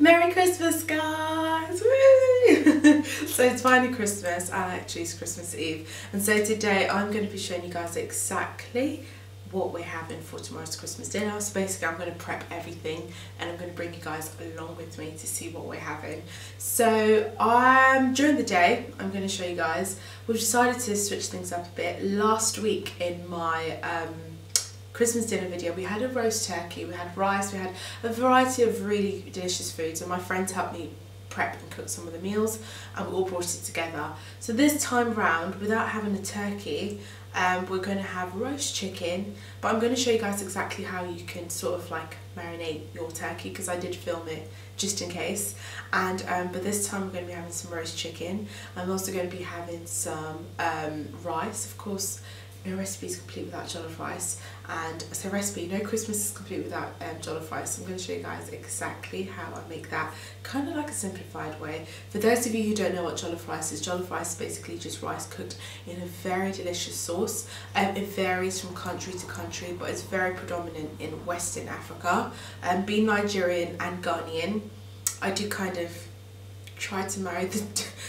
Merry Christmas, guys! Woo! So it's finally Christmas, and actually it's Christmas Eve, and so today I'm going to be showing you guys exactly what we're having for tomorrow's Christmas dinner. So basically I'm going to prep everything and I'm going to bring you guys along with me to see what we're having. So during the day I'm going to show you guys, we've decided to switch things up a bit. Last week in my Christmas dinner video we had a roast turkey, we had rice, we had a variety of really delicious foods, and my friends helped me prep and cook some of the meals and we all brought it together. So this time round, without having a turkey, we're going to have roast chicken, but I'm going to show you guys exactly how you can sort of like marinate your turkey, because I did film it just in case. And but this time we're going to be having some roast chicken. I'm also going to be having some rice. Of course, no recipe is complete without jollof rice, and so recipe, no Christmas is complete without jollof rice. So I'm going to show you guys exactly how I make that, kind of like a simplified way. For those of you who don't know what jollof rice is basically just rice cooked in a very delicious sauce. It varies from country to country, but it's very predominant in Western Africa. Being Nigerian and Ghanaian, I do kind of try to marry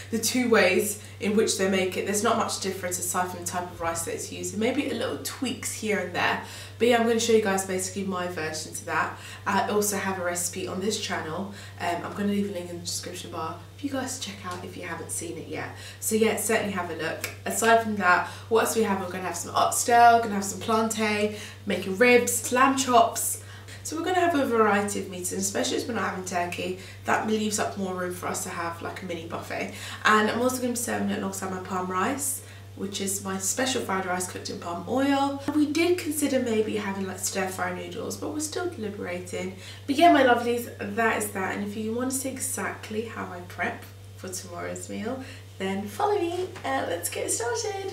the two ways in which they make it. There's not much difference aside from the type of rice that it's used, maybe a little tweaks here and there, but yeah, I'm going to show you guys basically my version to that. I also have a recipe on this channel. I'm going to leave a link in the description bar for you guys to check out if you haven't seen it yet. So yeah, certainly have a look. Aside from that, what else we have? We're going to have some oxtail, going to have some plantain, making ribs, lamb chops. So we're going to have a variety of meats, and especially as we're not having turkey, that leaves up more room for us to have like a mini buffet. And I'm also going to be serving it alongside my palm rice, which is my special fried rice cooked in palm oil. We did consider maybe having like stir fry noodles, but we're still deliberating. But yeah, my lovelies, that is that. And if you want to see exactly how I prep for tomorrow's meal, then follow me and let's get started.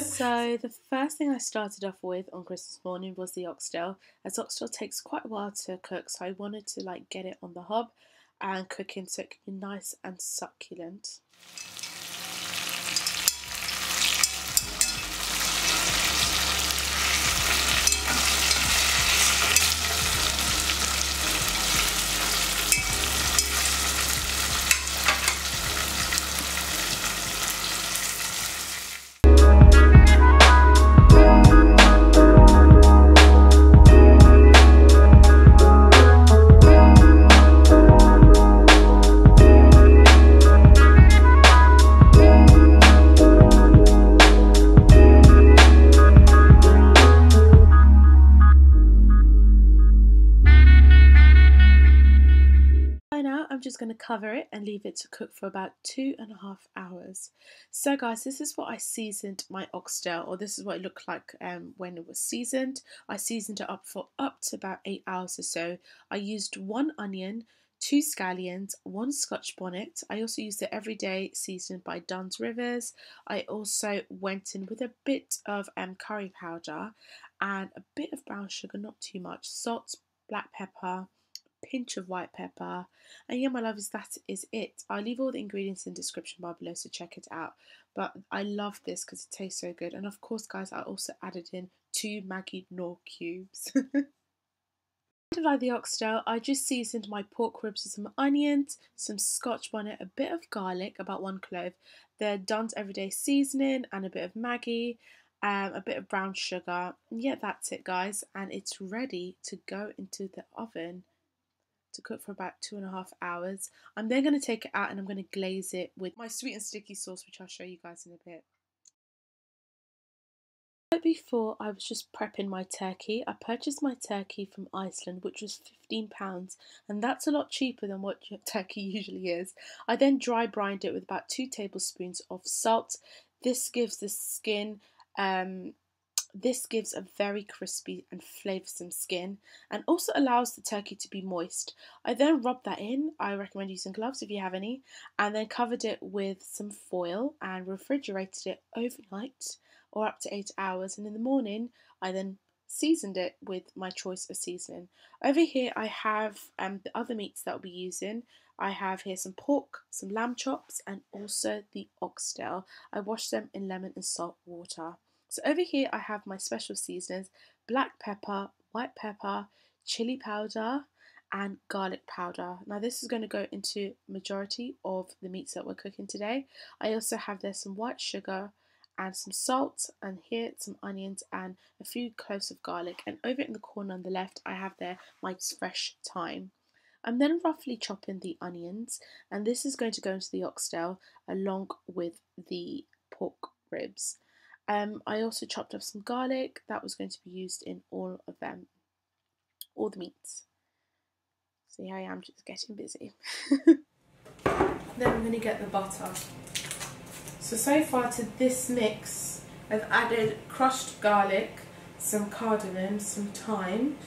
So the first thing I started off with on Christmas morning was the oxtail, as oxtail takes quite a while to cook, so I wanted to like get it on the hob and cooking so it can be nice and succulent. I'm just going to cover it and leave it to cook for about 2.5 hours. So guys, this is what I seasoned my oxtail, or this is what it looked like when it was seasoned. I seasoned it up for up to about 8 hours or so. I used 1 onion, 2 scallions, 1 scotch bonnet. I also used the everyday seasoned by Dunn's Rivers. I also went in with a bit of curry powder and a bit of brown sugar, not too much, salt, black pepper, pinch of white pepper, and yeah, my loves, that is it. I'll leave all the ingredients in the description bar below, so check it out. But I love this because it tastes so good, and of course guys, I also added in 2 Maggie Knorr cubes. Like the oxtail, I just seasoned my pork ribs with some onions, some scotch bonnet, a bit of garlic, about 1 clove, the Dunn's everyday seasoning, and a bit of Maggie, a bit of brown sugar. And yeah, that's it guys, and it's ready to go into the oven to cook for about 2.5 hours. I'm then going to take it out and I'm going to glaze it with my sweet and sticky sauce, which I'll show you guys in a bit. Right before I was just prepping my turkey, I purchased my turkey from Iceland, which was £15, and that's a lot cheaper than what turkey usually is. I then dry brined it with about 2 tablespoons of salt. This gives the skin This gives a very crispy and flavoursome skin, and also allows the turkey to be moist. I then rubbed that in. I recommend using gloves if you have any, and then covered it with some foil and refrigerated it overnight or up to 8 hours, and in the morning I then seasoned it with my choice of seasoning. Over here I have the other meats that I'll be using. I have here some pork, some lamb chops, and also the oxtail. I washed them in lemon and salt water. So over here I have my special seasonings: black pepper, white pepper, chili powder, and garlic powder. Now this is going to go into majority of the meats that we're cooking today. I also have there some white sugar and some salt, and here some onions and a few cloves of garlic, and over in the corner on the left I have there my fresh thyme. I'm then roughly chopping the onions, and this is going to go into the oxtail along with the pork ribs. I also chopped up some garlic that was going to be used in all of them, all the meats. See, I am just getting busy. Then I'm going to get the butter. So far to this mix, I've added crushed garlic, some cardamom, some thyme,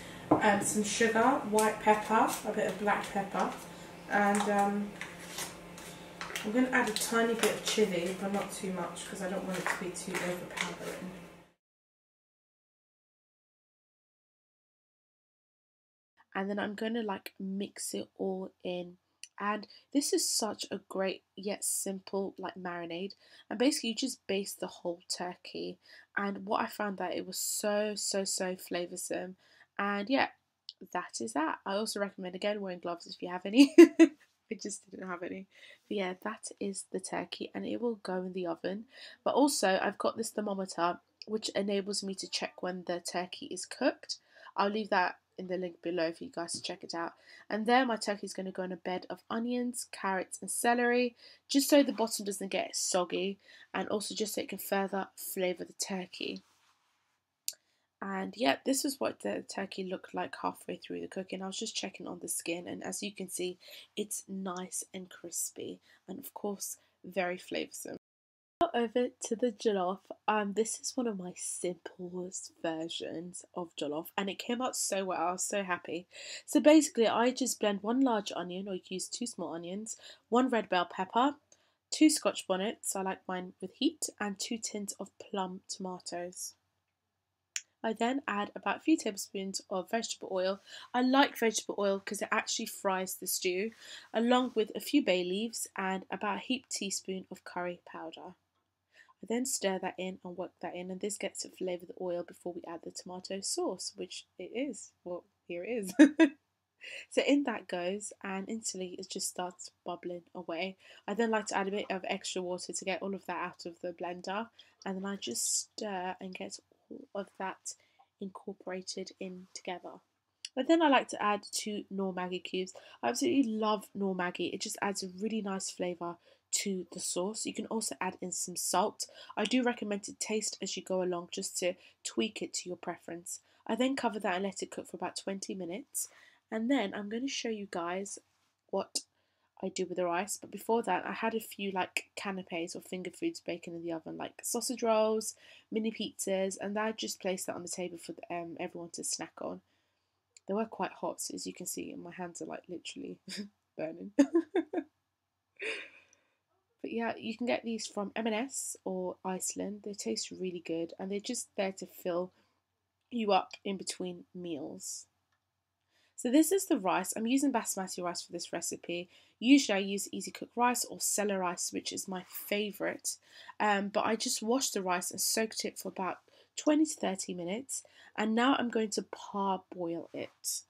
some sugar, white pepper, a bit of black pepper, and I'm going to add a tiny bit of chilli, but not too much because I don't want it to be too overpowering. And then I'm going to like mix it all in. And this is such a great yet simple like marinade, and basically you just baste the whole turkey, and what I found that it was so flavoursome. And yeah, that is that. I also recommend again wearing gloves if you have any. I just didn't have any. But yeah, that is the turkey, and it will go in the oven. But also I've got this thermometer which enables me to check when the turkey is cooked. I'll leave that in the link below for you guys to check it out. And there my turkey is going to go in a bed of onions, carrots and celery, just so the bottom doesn't get soggy, and also just so it can further flavour the turkey. And yeah, this is what the turkey looked like halfway through the cooking. I was just checking on the skin, and as you can see, it's nice and crispy, and of course very flavoursome. Over to the jollof. This is one of my simplest versions of jollof, and it came out so well. I was so happy. So basically I just blend 1 large onion, or you can use 2 small onions, 1 red bell pepper, 2 scotch bonnets, I like mine with heat, and 2 tins of plum tomatoes. I then add about a few tablespoons of vegetable oil. I like vegetable oil because it actually fries the stew, along with a few bay leaves and about a heaped teaspoon of curry powder. I then stir that in and work that in, and this gets to flavour the oil before we add the tomato sauce, which it is. Well, here it is. So in that goes, and instantly it just starts bubbling away. I then like to add a bit of extra water to get all of that out of the blender, and then I just stir and get all of that incorporated in together. But then I like to add 2 Knorr Maggie cubes. I absolutely love Knorr Maggie. It just adds a really nice flavour to the sauce. You can also add in some salt. I do recommend to taste as you go along, just to tweak it to your preference. I then cover that and let it cook for about 20 minutes. And then I'm going to show you guys what I do with the rice. But before that, I had a few like canapes or finger foods baking in the oven, like sausage rolls, mini pizzas, and I just placed that on the table for everyone to snack on. They were quite hot, so as you can see, my hands are like literally burning. But yeah, you can get these from M&S or Iceland. They taste really good, and they're just there to fill you up in between meals. So this is the rice. I'm using basmati rice for this recipe. Usually I use easy cook rice or Cella rice, which is my favourite. But I just washed the rice and soaked it for about 20 to 30 minutes. And now I'm going to parboil it.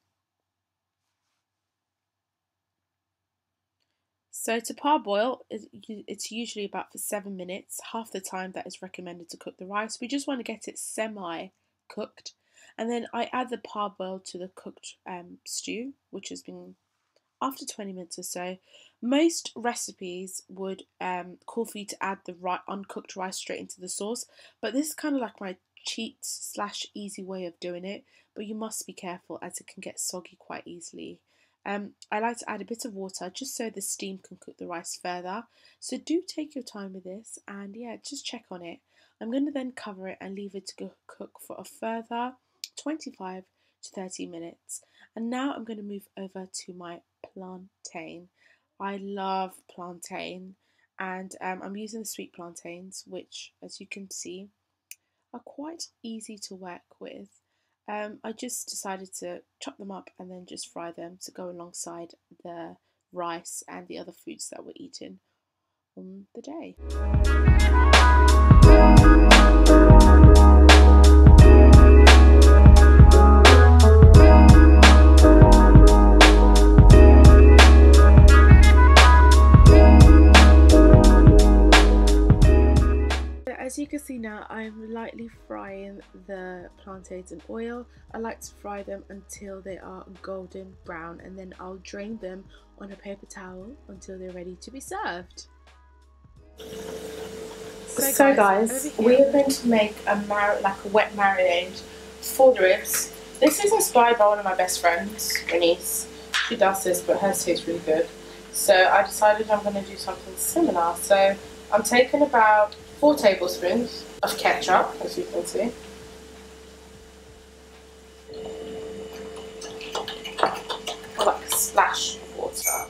So to parboil, it's usually about for 7 minutes, half the time that is recommended to cook the rice. We just want to get it semi-cooked. And then I add the parboil to the cooked stew, which has been after 20 minutes or so. Most recipes would call for you to add the uncooked rice straight into the sauce, but this is kind of like my cheat / easy way of doing it, but you must be careful as it can get soggy quite easily. I like to add a bit of water just so the steam can cook the rice further. So do take your time with this, and yeah, just check on it. I'm going to then cover it and leave it to cook for a further 25 to 30 minutes. And now I'm going to move over to my plantain. I love plantain, and I'm using the sweet plantains, which as you can see are quite easy to work with. I just decided to chop them up and then just fry them to go alongside the rice and the other foods that we're eating on the day. now I'm lightly frying the plantains in oil. I like to fry them until they are golden brown, and then I'll drain them on a paper towel until they're ready to be served. So guys, we are going to make a wet marinade for the ribs. This is inspired by one of my best friends, Bernice. She does this, but hers tastes really good. So I decided I'm going to do something similar. So I'm taking about 4 tablespoons of ketchup, as you can see. Like a splash of water.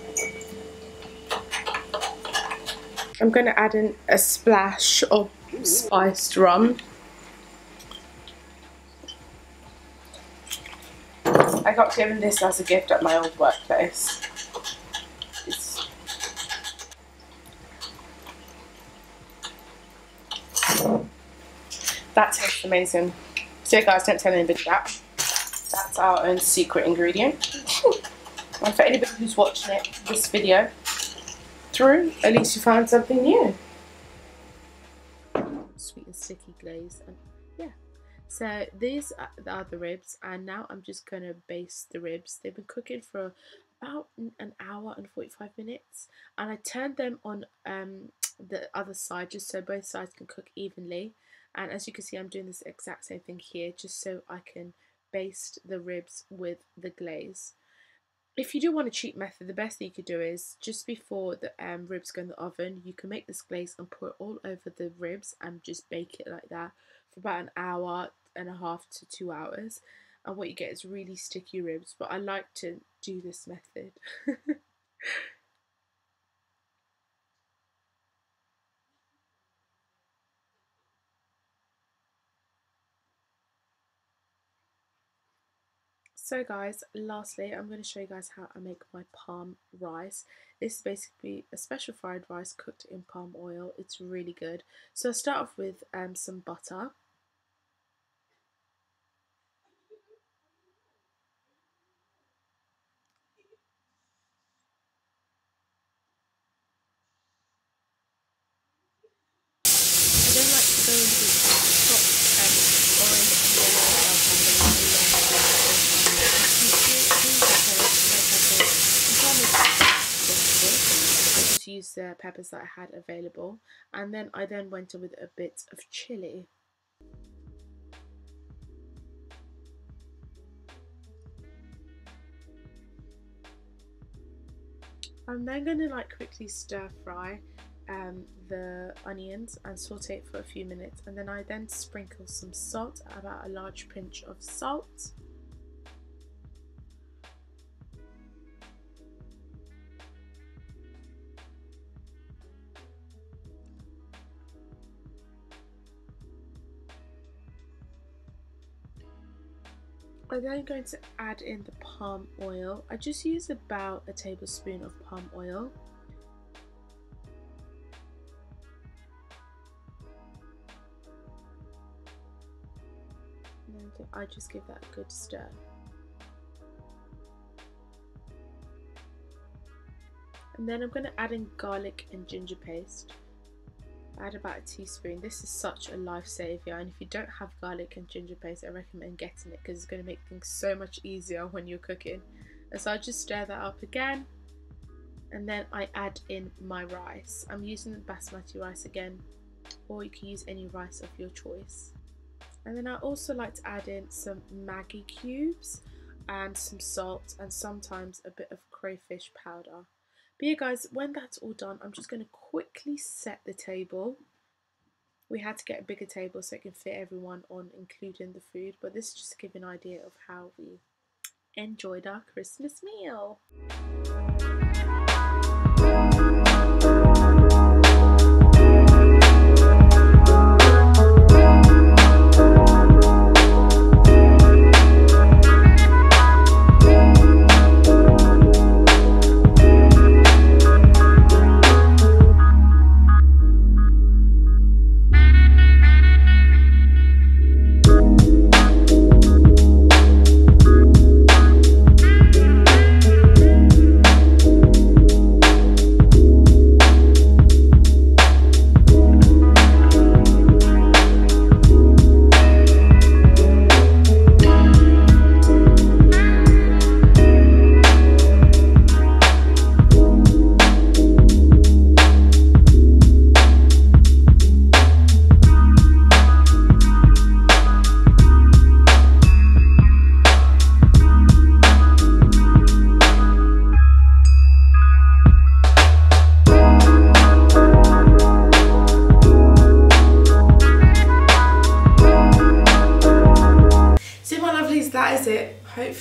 I'm going to add in a splash of spiced rum. I got given this as a gift at my old workplace. That tastes amazing. So guys, don't tell anybody that. That's our own secret ingredient. And for anybody who's watching this video through, at least you found something new. Sweet and sticky glaze, and yeah. So these are the ribs, and now I'm just going to baste the ribs. They've been cooking for about an hour and 45 minutes, and I turned them on the other side just so both sides can cook evenly. And as you can see, I'm doing this exact same thing here just so I can baste the ribs with the glaze. If you do want a cheap method, the best thing you could do is just before the ribs go in the oven, you can make this glaze and pour it all over the ribs and just bake it like that for about an hour and a half to 2 hours. And what you get is really sticky ribs, but I like to do this method. So guys, lastly, I'm going to show you guys how I make my palm rice. This is basically a special fried rice cooked in palm oil. It's really good. So I start off with some butter. I don't like to go into top orange and yellow. I just used the peppers that I had available, and then I went in with a bit of chilli. I'm then going to quickly stir fry the onions and saute it for a few minutes, and then I sprinkle some salt, about a large pinch of salt. I'm then going to add in the palm oil. I just use about a tablespoon of palm oil. And then I just give that a good stir. And then I'm going to add in garlic and ginger paste. Add about a teaspoon. This is such a lifesaver, and if you don't have garlic and ginger paste, I recommend getting it because it's going to make things so much easier when you're cooking. And so I just stir that up again, and then I add in my rice. I'm using the basmati rice again, or you can use any rice of your choice. And then I also like to add in some Maggie cubes and some salt, and sometimes a bit of crayfish powder. But yeah guys, when that's all done, I'm just going to quickly set the table. We had to get a bigger table so it can fit everyone on, including the food, but this is just to give an idea of how we enjoyed our Christmas meal.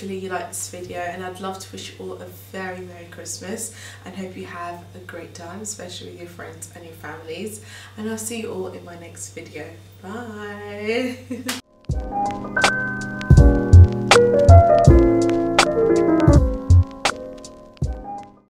hopefully you like this video, and I'd love to wish you all a very Merry Christmas and hope you have a great time, especially with your friends and your families, and I'll see you all in my next video. Bye.